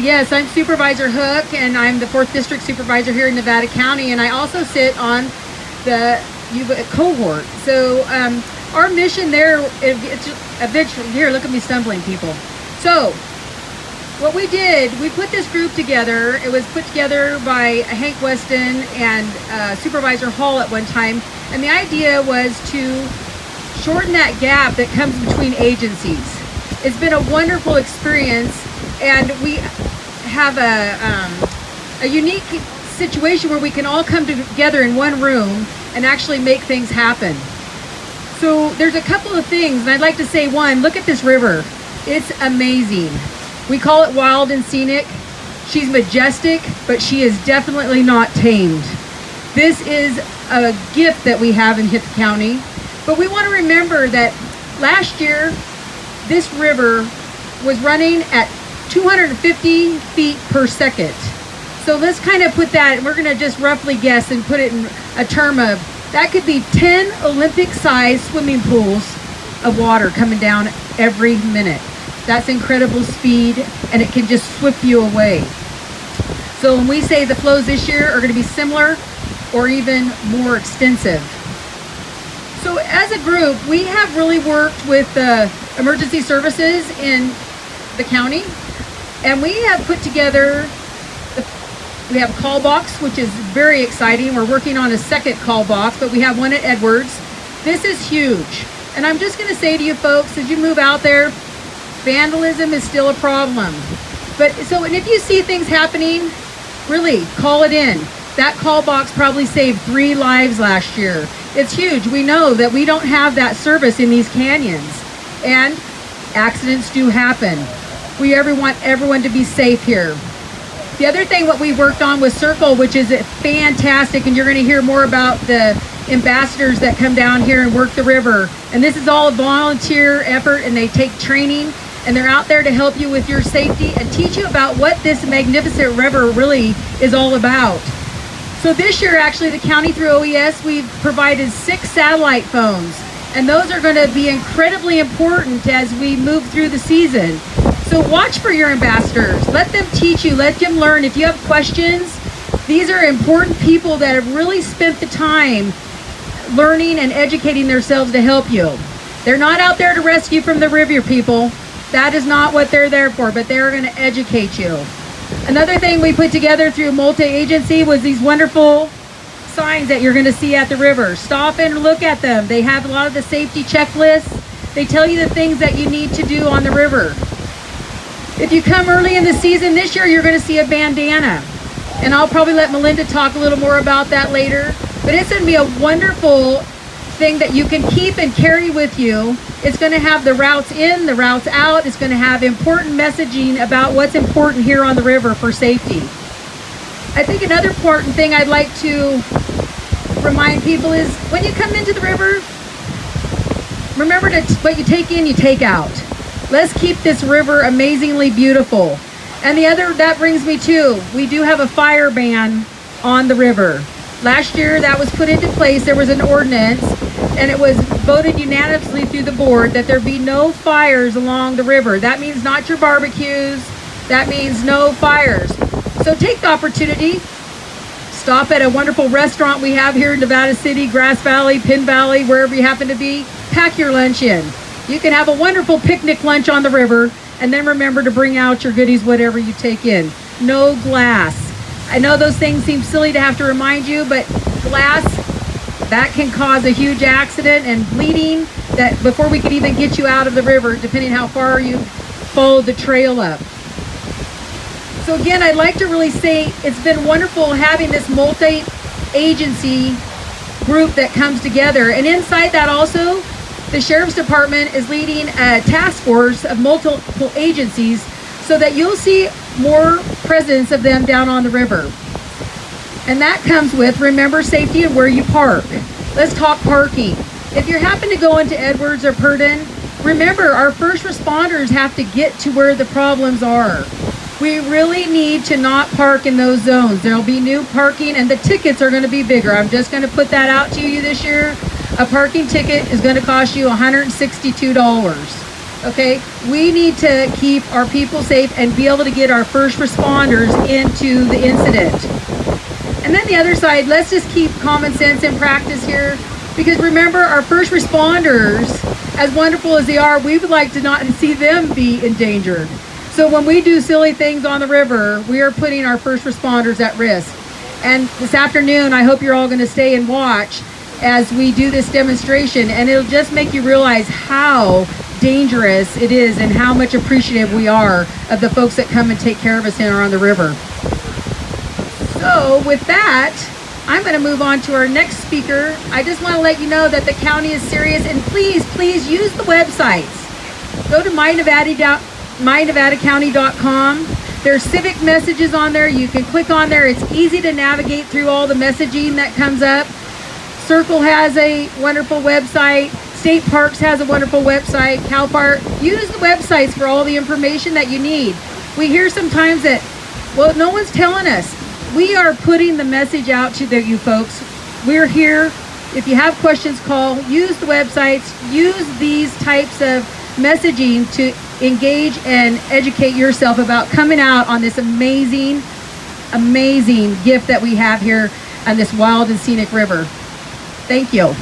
Yes, I'm Supervisor Hoek, and I'm the 4th District Supervisor here in Nevada County, and I also sit on the Yuba cohort. So our mission there, it's eventually, here, look at me stumbling, people. So what we did, we put this group together. It was put together by Hank Weston and Supervisor Hall at one time, and the idea was to shorten that gap that comes between agencies. It's been a wonderful experience, and we have a unique situation where we can all come together in one room and actually make things happen. So there's a couple of things, and I'd like to say one, look at this river. It's amazing. We call it wild and scenic. She's majestic, but she is definitely not tamed. This is a gift that we have in Hoek County, but we want to remember that last year, this river was running at 250 feet per second. So let's kind of put that, we're going to just roughly guess and put it in a term of, that could be 10 Olympic-sized swimming pools of water coming down every minute. That's incredible speed, and it can just sweep you away. So when we say the flows this year are going to be similar or even more extensive. So as a group, we have really worked with the emergency services in the county, and we have put together, we have a call box, which is very exciting. We're working on a second call box, but we have one at Edwards. This is huge. And I'm just going to say to you folks, as you move out there, vandalism is still a problem. But so, and if you see things happening, really call it in. That call box probably saved 3 lives last year. It's huge. We know that we don't have that service in these canyons, and accidents do happen. We want everyone to be safe here. The other thing what we worked on was SYRCL, which is fantastic, and you're going to hear more about the ambassadors that come down here and work the river. And this is all a volunteer effort, and they take training, and they're out there to help you with your safety and teach you about what this magnificent river really is all about. So this year, actually, the county through OES, we've provided 6 satellite phones, and those are going to be incredibly important as we move through the season. So watch for your ambassadors. Let them teach you, let them learn. If you have questions, these are important people that have really spent the time learning and educating themselves to help you. They're not out there to rescue from the river, people. That is not what they're there for, but they're going to educate you. Another thing we put together through multi-agency was these wonderful signs that you're going to see at the river. Stop and look at them. They have a lot of the safety checklists. They tell you the things that you need to do on the river. If you come early in the season this year, you're going to see a bandana. And I'll probably let Melinda talk a little more about that later. But it's going to be a wonderful thing that you can keep and carry with you. It's going to have the routes in, the routes out. It's going to have important messaging about what's important here on the river for safety. I think another important thing I'd like to remind people is when you come into the river, remember that what you take in, you take out. Let's keep this river amazingly beautiful. And the other, that brings me to, we do have a fire ban on the river. Last year that was put into place. There was an ordinance, and it was voted unanimously through the board that there be no fires along the river. That means not your barbecues. That means no fires. So take the opportunity. Stop at a wonderful restaurant we have here in Nevada City, Grass Valley, Penn Valley, wherever you happen to be. Pack your lunch in. You can have a wonderful picnic lunch on the river, and then remember to bring out your goodies, whatever you take in. No glass. I know those things seem silly to have to remind you, but glass, that can cause a huge accident and bleeding that before we could even get you out of the river, depending how far you followed the trail up. So again, I'd like to really say it's been wonderful having this multi-agency group that comes together. And inside that also, the Sheriff's Department is leading a task force of multiple agencies so that you'll see more presence of them down on the river. And that comes with, remember safety and where you park. Let's talk parking. If you happen to go into Edwards or Purdon, remember our first responders have to get to where the problems are. We really need to not park in those zones. There'll be new parking and the tickets are going to be bigger. I'm just going to put that out to you this year. A parking ticket is going to cost you $162. Okay, we need to keep our people safe and be able to get our first responders into the incident. And then the other side, let's just keep common sense in practice here, because remember, our first responders, as wonderful as they are, we would like to not see them be endangered. So when we do silly things on the river, we are putting our first responders at risk. And this afternoon, I hope you're all going to stay and watch as we do this demonstration, and it'll just make you realize how dangerous it is and how much appreciative we are of the folks that come and take care of us here on the river. So with that, I'm going to move on to our next speaker. I just want to let you know that the county is serious, and please use the websites. Go to mynevadacounty.com. There's civic messages on there. You can click on there. It's easy to navigate through all the messaging that comes up. SYRCL has a wonderful website. State Parks has a wonderful website. Cal Fire. Use the websites for all the information that you need. We hear sometimes that, well, no one's telling us. We are putting the message out to you folks. We're here. If you have questions, call. Use the websites. Use these types of messaging to engage and educate yourself about coming out on this amazing gift that we have here on this wild and scenic river. Thank you.